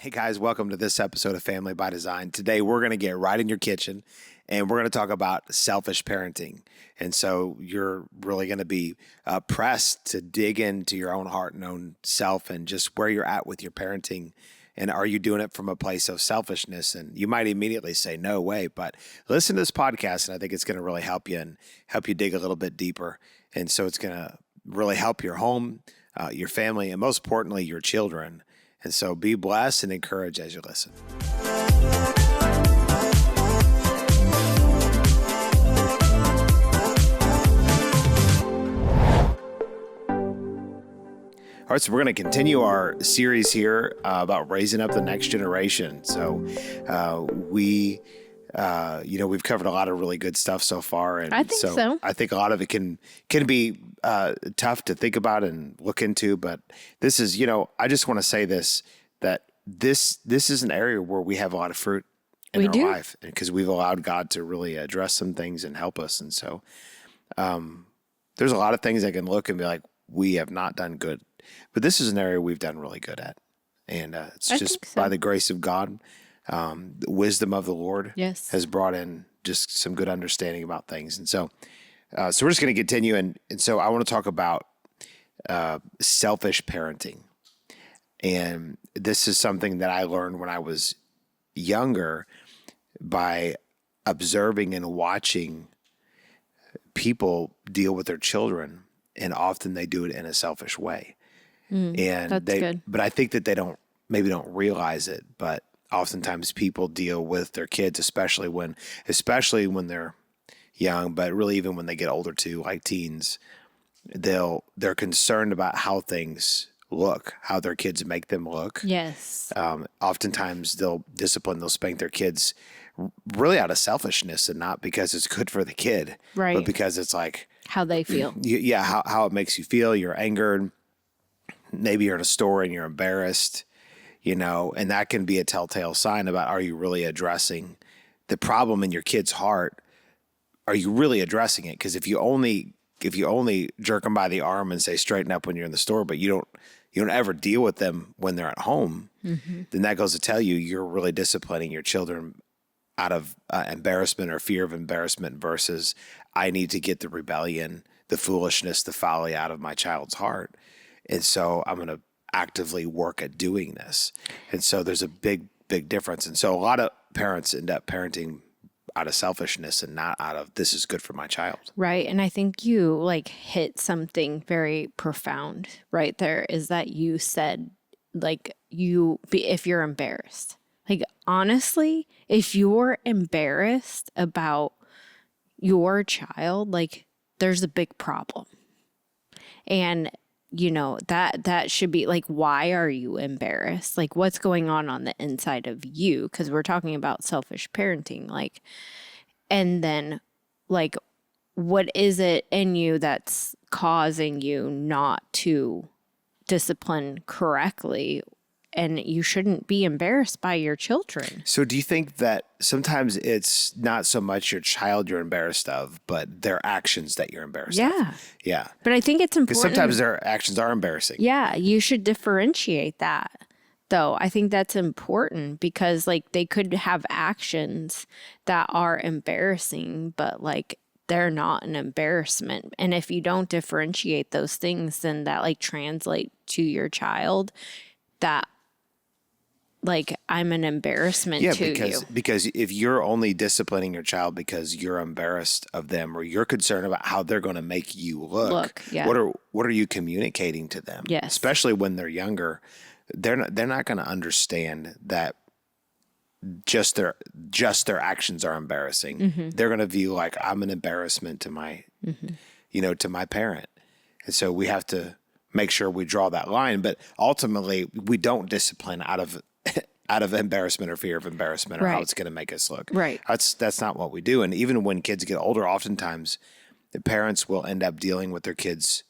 Hey guys, welcome to this episode of Family by Design. Today we're going to get right in your kitchen and we're going to talk about selfish parenting. And so you're really going to be pressed to dig into your own heart and own self and just where you're at with your parenting. And are you doing it from a place of selfishness? And you might immediately say, no way, but listen to this podcast and I think it's going to really help you and help you dig a little bit deeper. And so it's going to really help your home, your family, and most importantly, your children. And so be blessed and encouraged as you listen. All right, so we're going to continue our series here about raising up the next generation. So we've covered a lot of really good stuff so far. And I think so. I think a lot of it can be tough to think about and look into. But this is, I just want to say that this is an area where we have a lot of fruit in our life because we've allowed God to really address some things and help us. And so there's a lot of things I can look and be like, we have not done good. But this is an area we've done really good at. And it's just by the grace of God. The wisdom of the Lord has brought in just some good understanding about things. And so we're just going to continue. And so I want to talk about selfish parenting. And this is something that I learned when I was younger by observing and watching people deal with their children. And often they do it in a selfish way. And that's good. But I think that they don't realize it, but oftentimes people deal with their kids, especially when they're young, but really even when they get older too, like teens, they're concerned about how things look, how their kids make them look. Yes. Oftentimes they'll spank their kids really out of selfishness and not because it's good for the kid, right? But because it's like how they feel. How it makes you feel. You're angered. Maybe you're in a store and you're embarrassed. And that can be a telltale sign about, are you really addressing the problem in your kid's heart? Are you really addressing it? Because if you only jerk them by the arm and say straighten up when you're in the store, but you don't ever deal with them when they're at home, then that goes to tell you you're really disciplining your children out of embarrassment or fear of embarrassment versus I need to get the rebellion, the foolishness, the folly out of my child's heart. And so I'm going to actively work at doing this. And so there's a big, big difference. And so a lot of parents end up parenting out of selfishness and not out of this is good for my child. Right. And I think you hit something very profound right there is that you said if you're embarrassed, honestly, if you're embarrassed about your child, there's a big problem. And that should be why are you embarrassed? What's going on the inside of you? Because we're talking about selfish parenting. And then what is it in you that's causing you not to discipline correctly? And you shouldn't be embarrassed by your children. So do you think that sometimes it's not so much your child you're embarrassed of, but their actions that you're embarrassed of? Yeah. But I think it's important. Because sometimes their actions are embarrassing. Yeah. You should differentiate that, though. I think that's important because they could have actions that are embarrassing, but they're not an embarrassment. And if you don't differentiate those things, then that translate to your child that I'm an embarrassment to you. Because if you're only disciplining your child because you're embarrassed of them or you're concerned about how they're going to make you look, what are you communicating to them? Yes. Especially when they're younger, they're not going to understand that just their actions are embarrassing. Mm-hmm. They're going to view I'm an embarrassment to my to my parent. And so we have to make sure we draw that line, but ultimately we don't discipline out of embarrassment or fear of embarrassment or how it's going to make us look. Right. That's not what we do. And even when kids get older, oftentimes the parents will end up dealing with their kids.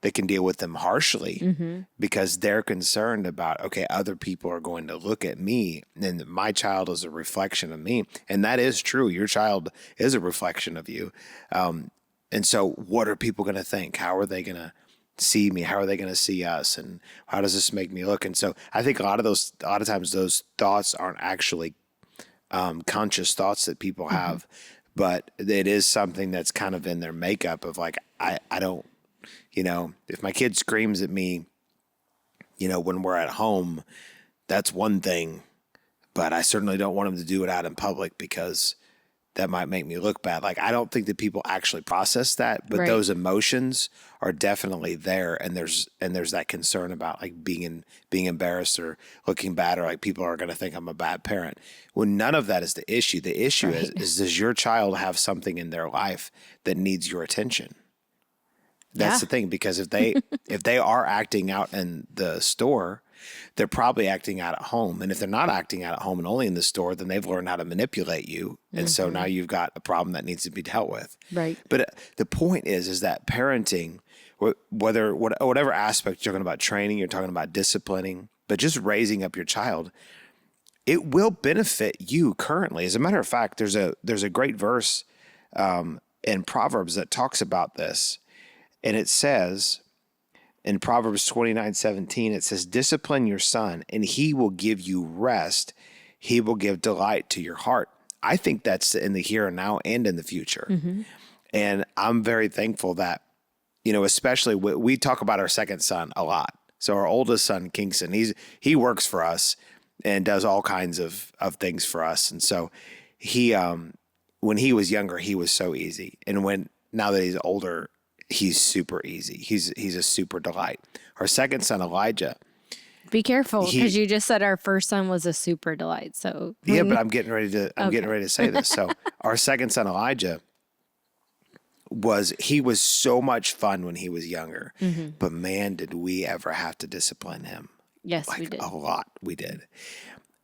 They can deal with them harshly because they're concerned about, okay, other people are going to look at me and my child is a reflection of me. And that is true. Your child is a reflection of you. And so what are people going to think? How are they going to see me? How are they going to see us? And how does this make me look? And so I think a lot of times those thoughts aren't actually conscious thoughts that people have, but it is something that's kind of in their makeup of like, I don't, if my kid screams at me, when we're at home, that's one thing, but I certainly don't want him to do it out in public because that might make me look bad. Like, I don't think that people actually process that, but those emotions are definitely there. And there's that concern about like being embarrassed or looking bad, or like people are going to think I'm a bad parent. Well, none of that is the issue. The issue is does your child have something in their life that needs your attention? That's the thing, because if they are acting out in the store, they're probably acting out at home. And if they're not acting out at home and only in the store, then they've learned how to manipulate you. And so now you've got a problem that needs to be dealt with. Right. But the point is that parenting, whatever aspect you're talking about training, you're talking about disciplining, but just raising up your child, it will benefit you currently. As a matter of fact, there's a great verse in Proverbs that talks about this. And it says in Proverbs 29:17, it says, discipline your son and he will give you rest. He will give delight to your heart. I think that's in the here and now and in the future. Mm-hmm. And I'm very thankful that, especially we talk about our second son a lot. So our oldest son, Kingston, he works for us and does all kinds of things for us. And so he, when he was younger, he was so easy. And now that he's older, he's super easy. He's a super delight. Our second son, Elijah. Be careful, because you just said our first son was a super delight. So yeah, but I'm getting ready to say this. So our second son, Elijah, was so much fun when he was younger. Mm-hmm. But man, did we ever have to discipline him? Yes, we did. A lot. We did.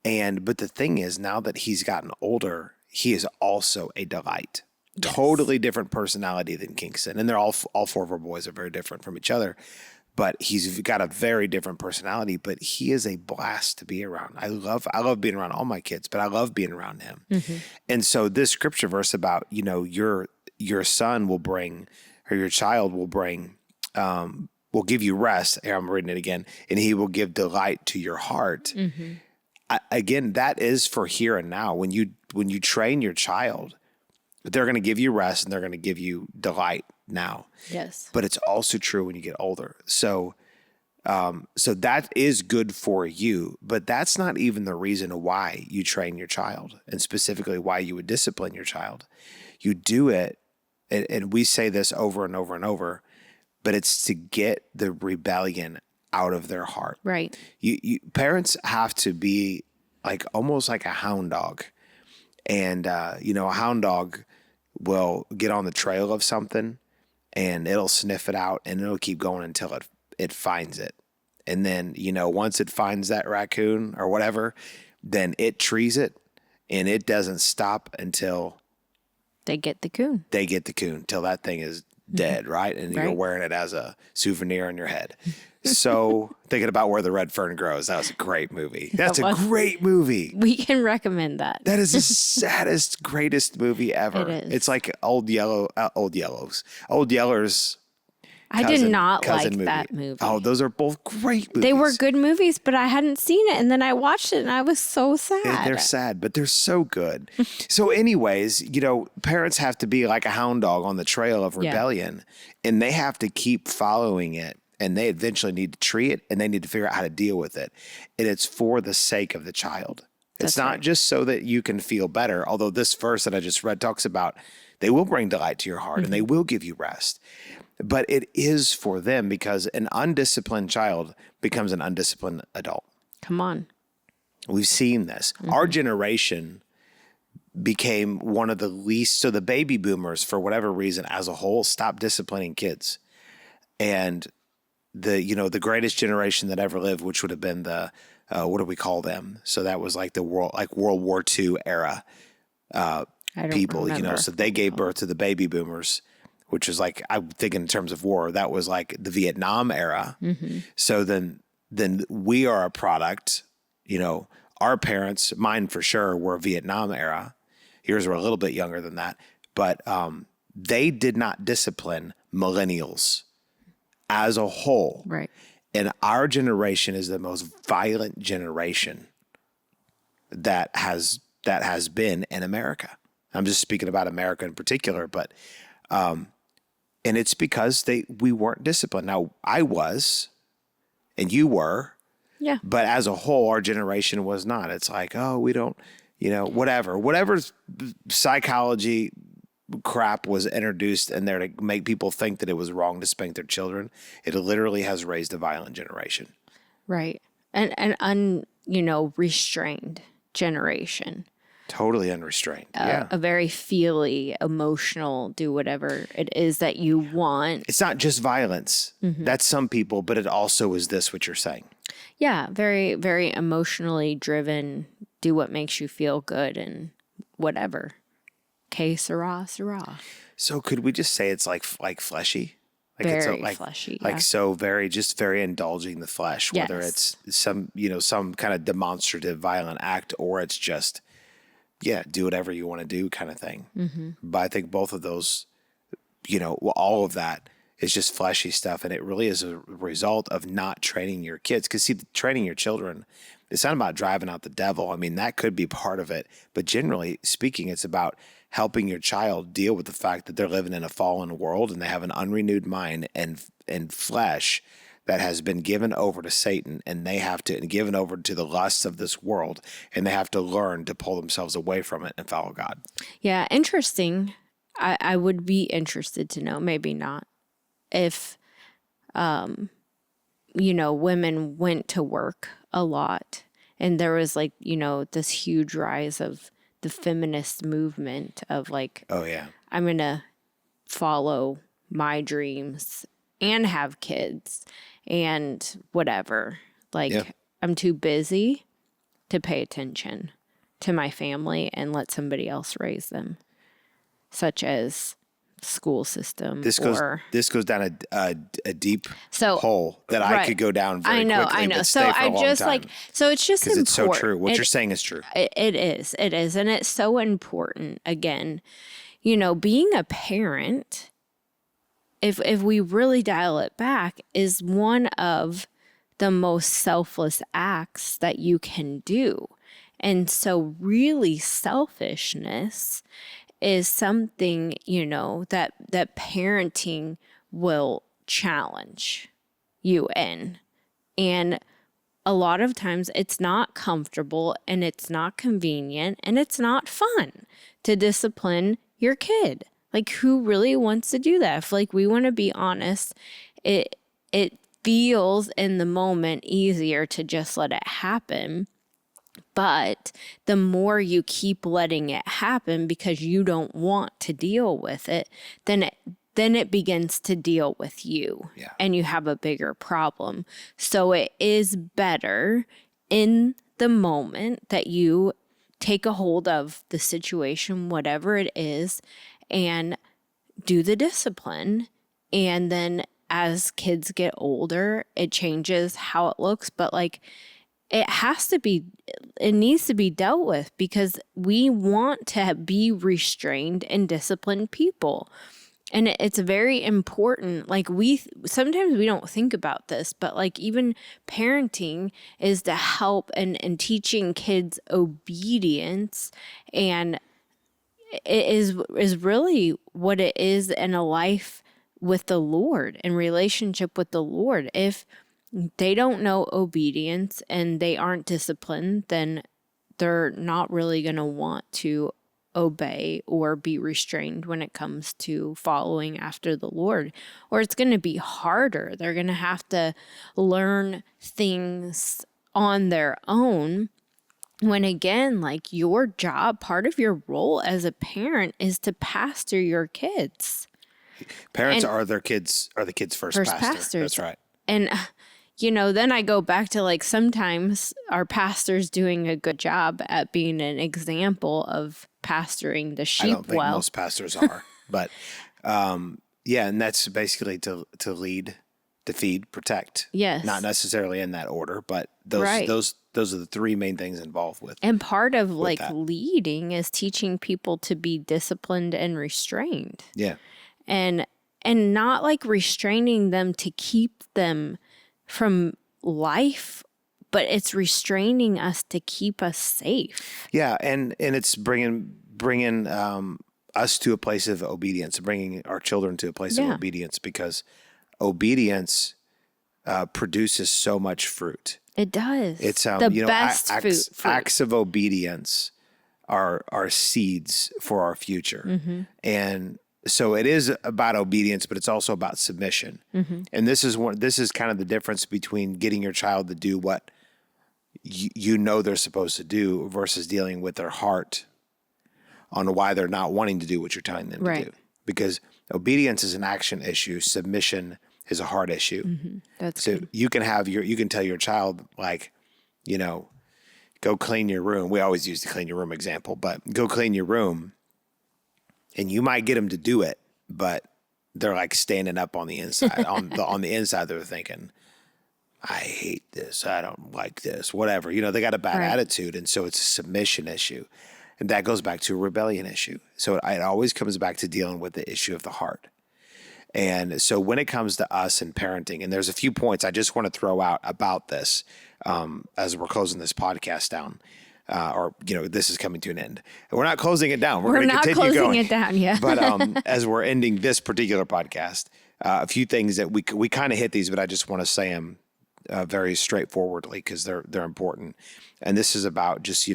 But the thing is, now that he's gotten older, he is also a delight. Yes. Totally different personality than Kingston. And they're all four of our boys are very different from each other, but he's got a very different personality, but he is a blast to be around. I love being around all my kids, but I love being around him. Mm-hmm. And so this scripture verse about, your son will bring, or your child will bring, will give you rest. Here, I'm reading it again. And he will give delight to your heart. Mm-hmm. Again, that is for here and now. When you train your child, they're going to give you rest and they're going to give you delight now. Yes. But it's also true when you get older. So that is good for you, but that's not even the reason why you train your child, and specifically why you would discipline your child. You do it, and we say this over and over and over, but it's to get the rebellion out of their heart. Right. You parents have to be almost like a hound dog. And, a hound dog will get on the trail of something and it'll sniff it out and it'll keep going until it finds it. And then, once it finds that raccoon or whatever, then it trees it and it doesn't stop until they get the coon. Till that thing is dead, right? And you're wearing it as a souvenir on your head. So thinking about Where the Red Fern Grows, that was a great movie. That's a great movie. We can recommend that. That is the saddest, greatest movie ever. It is. It's like Old Yeller's. I did not like that movie. Oh, those are both great movies. They were good movies, but I hadn't seen it. And then I watched it and I was so sad. They're sad, but they're so good. So anyways, parents have to be like a hound dog on the trail of rebellion, and they have to keep following it. And they eventually need to tree it, and they need to figure out how to deal with it. And it's for the sake of the child. It's not just so that you can feel better. Although this verse that I just read talks about they will bring delight to your heart and they will give you rest. But it is for them, because an undisciplined child becomes an undisciplined adult. Come on. We've seen this. Mm-hmm. Our generation became one of the least. So the baby boomers, for whatever reason, as a whole, stopped disciplining kids. And the greatest generation that ever lived, which would have been the, what do we call them? So that was like World War II era people, remember. So they gave birth to the baby boomers, which is like, I think in terms of war, that was like the Vietnam era. Mm-hmm. So then we are a product, our parents, mine for sure, were Vietnam era. Yours were a little bit younger than that, but they did not discipline millennials as a whole. Right. And our generation is the most violent generation that has been in America. I'm just speaking about America in particular, but and it's because we weren't disciplined. Now I was, and you were, Yeah. but as a whole, our generation was not. It's like, oh, we don't, whatever psychology crap was introduced in there to make people think that it was wrong to spank their children. It literally has raised a violent generation. Right. And restrained generation. Totally unrestrained. Yeah. A very feely, emotional, do whatever it is that you want. It's not just violence. That's some people, but it also is this, what you're saying. Yeah. Very, very emotionally driven. Do what makes you feel good and whatever. Que sera, sera. So could we just say it's like fleshy? Like Very it's fleshy. Like yeah. so very indulging the flesh, whether Yes. it's some kind of demonstrative violent act or it's just, do whatever you want to do kind of thing. But I think both of those, all of that is just fleshy stuff. And it really is a result of not training your kids. Because see, training your children, it's not about driving out the devil. I mean, that could be part of it. But generally speaking, it's about helping your child deal with the fact that they're living in a fallen world and they have an unrenewed mind and flesh that has been given over to Satan, and they have to given over to the lusts of this world, and they have to learn to pull themselves away from it and follow God. Yeah. Interesting. I would be interested to know, maybe not, if, women went to work a lot and there was this huge rise of the feminist movement of oh yeah, I'm going to follow my dreams and have kids and whatever. I'm too busy to pay attention to my family and let somebody else raise them, such as school system. This goes down a deep hole that right. I could go down very quickly. I know. But So stay for a I'm long just time. so it's just important. It's so true. What you're saying is true. It is. And it's so important. Again, being a parent, if we really dial it back, is one of the most selfless acts that you can do. And so really selfishness is something, that parenting will challenge you in. And a lot of times it's not comfortable and it's not convenient and it's not fun to discipline your kid. Like, who really wants to do that? If we want to be honest, it feels in the moment easier to just let it happen. But the more you keep letting it happen because you don't want to deal with it, then it begins to deal with you. Yeah. And you have a bigger problem. So it is better in the moment that you take a hold of the situation, whatever it is, and do the discipline. And then as kids get older, it changes how it looks. But it needs to be dealt with because we want to be restrained and disciplined people. And it's very important. Sometimes we don't think about this, but even parenting is to help and teaching kids obedience, and it is really what it is in a life with the Lord, in relationship with the Lord. If they don't know obedience and they aren't disciplined, then they're not really going to want to obey or be restrained when it comes to following after the Lord. Or it's going to be harder. They're going to have to learn things on their own. When again, your job, part of your role as a parent is to pastor your kids. Parents are the kids' first pastor. Pastors. That's right. And then I go back to sometimes our pastors doing a good job at being an example of pastoring the sheep. I don't think most pastors are, but and that's basically to lead, to feed, protect. Yes. Not necessarily in that order, but those are the three main things involved with. And part of that. leading is teaching people to be disciplined and restrained. Yeah. And and not like restraining them to keep them from life, but it's restraining us to keep us safe. Yeah. And it's bringing us to a place of obedience, bringing our children to a place of obedience, because obedience produces so much fruit. It does. It's the best fruit. Acts of obedience are seeds for our future. And so it is about obedience, but it's also about submission. And this is kind of the difference between getting your child to do what you know they're supposed to do versus dealing with their heart on why they're not wanting to do what you're telling them to do. Because obedience is an action issue. Submission is a heart issue. That's so good. you can tell your child, like, go clean your room. We always use the clean your room example, but go clean your room, and you might get them to do it, but they're like standing up on the inside. on the inside, they're thinking, I hate this. I don't like this. Whatever. They got a bad attitude, and so it's a submission issue. And that goes back to a rebellion issue. So it always comes back to dealing with the issue of the heart. And so when it comes to us and parenting, and there's a few points I just want to throw out about this as we're closing this podcast down, this is coming to an end. And we're not closing it down. We're going to continue going. We're not closing it down yet. But as we're ending this particular podcast, a few things that we kind of hit these, but I just want to say them very straightforwardly because they're important. And this is about just,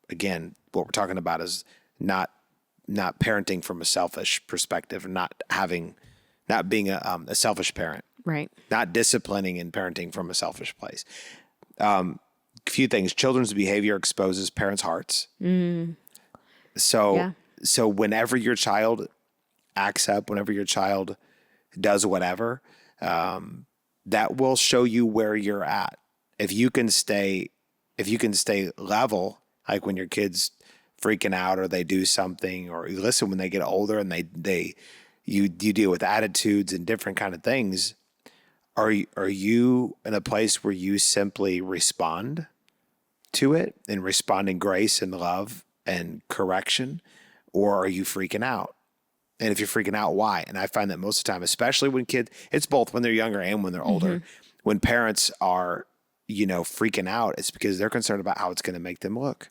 again, what we're talking about is not parenting from a selfish perspective, not being a selfish parent, right? Not disciplining and parenting from a selfish place. A few things: children's behavior exposes parents' hearts. So whenever your child acts up, whenever your child does whatever, that will show you where you're at. If you can stay level, like when your kid's freaking out or they do something, or you listen when they get older and you deal with attitudes and different kind of things. Are you in a place where you simply respond to it and respond in grace and love and correction, or are you freaking out? And if you're freaking out, why? And I find that most of the time, especially when kids, it's both when they're younger and when they're older, when parents are, freaking out, it's because they're concerned about how it's going to make them look.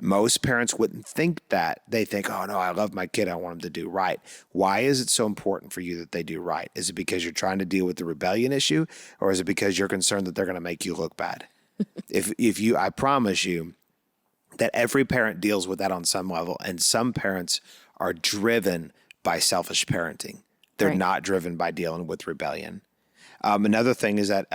Most parents wouldn't think that. They think, oh no, I love my kid. I want them to do right. Why is it so important for you that they do right? Is it because you're trying to deal with the rebellion issue, or is it because you're concerned that they're going to make you look bad? I promise you that every parent deals with that on some level, and some parents are driven by selfish parenting. They're not driven by dealing with rebellion. Another thing is that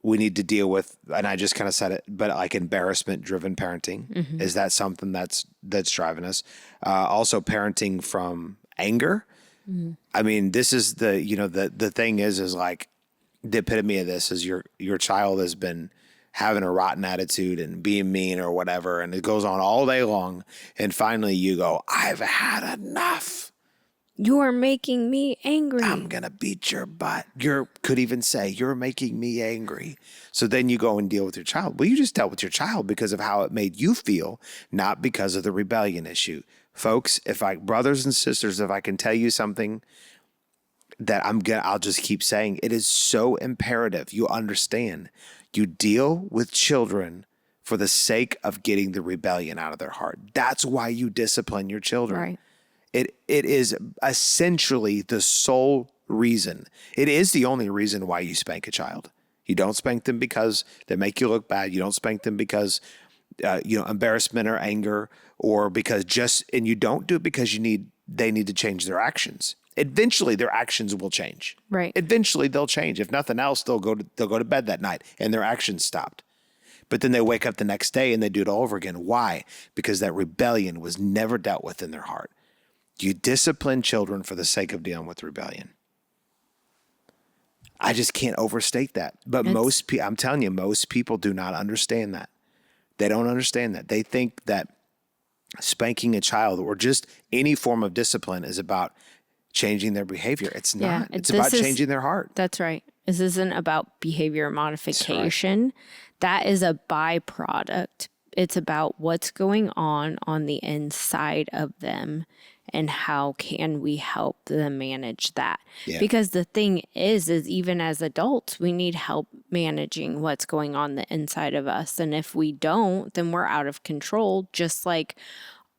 we need to deal with, and I just kind of said it, but like embarrassment-driven parenting. Is that something that's driving us? Also, parenting from anger. I mean, this is the thing is like the epitome of this is your child has been having a rotten attitude and being mean or whatever, and it goes on all day long, and finally you go, I've had enough. You're making me angry. I'm going to beat your butt. Could even say, you're making me angry. So then you go and deal with your child. Well, you just dealt with your child because of how it made you feel, not because of the rebellion issue. Folks, brothers and sisters, if I can tell you something that I'll just keep saying, it is so imperative you understand. You deal with children for the sake of getting the rebellion out of their heart. That's why you discipline your children. Right. It is essentially the sole reason. It is the only reason why you spank a child. You don't spank them because they make you look bad. You don't spank them because embarrassment or anger, or and you don't do it because they need to change their actions. Eventually their actions will change. Right. Eventually they'll change. If nothing else, they'll go to bed that night and their actions stopped. But then they wake up the next day and they do it all over again. Why? Because that rebellion was never dealt with in their heart. You discipline children for the sake of dealing with rebellion. I just can't overstate that. But I'm telling you, most people do not understand that. They don't understand that. They think that spanking a child or just any form of discipline is about changing their behavior. It's not. It's about changing their heart. That's right. This isn't about behavior modification. That is a byproduct. It's about what's going on the inside of them and how can we help them manage that. Yeah. Because the thing is even as adults, we need help managing what's going on the inside of us. And if we don't, then we're out of control, just like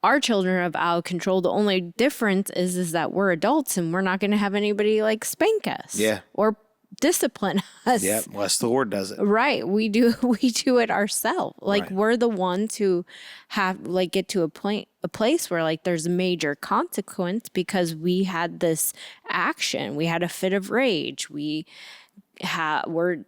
our children are out of control. The only difference is that we're adults and we're not going to have anybody like spank us or discipline us. Yeah, unless the Lord does it. Right. We do it ourselves. Like we're the ones who have like get to a place where like there's a major consequence because we had this action. We had a fit of rage. We're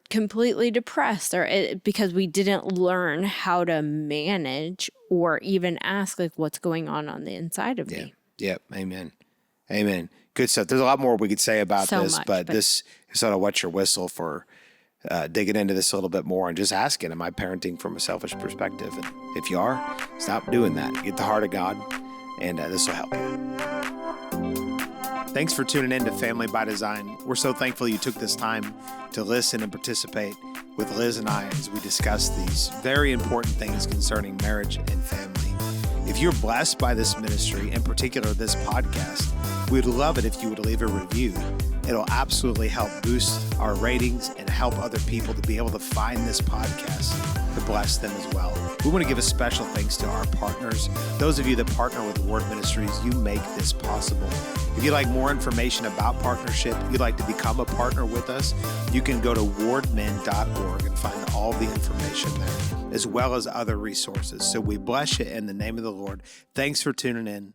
completely depressed because we didn't learn how to manage or even ask like what's going on the inside of me. Yep. Amen. Good stuff. There's a lot more we could say about this, but this is sort of wet your whistle for digging into this a little bit more and just asking, am I parenting from a selfish perspective? And if you are, stop doing that. Get the heart of God, and this will help you. Thanks for tuning in to Family by Design. We're so thankful you took this time to listen and participate with Liz and I as we discuss these very important things concerning marriage and family. If you're blessed by this ministry, in particular this podcast, we'd love it if you would leave a review. It'll absolutely help boost our ratings and help other people to be able to find this podcast to bless them as well. We want to give a special thanks to our partners. Those of you that partner with Ward Ministries, you make this possible. If you'd like more information about partnership, you'd like to become a partner with us, you can go to wardmen.org and find all the information there, as well as other resources. So we bless you in the name of the Lord. Thanks for tuning in.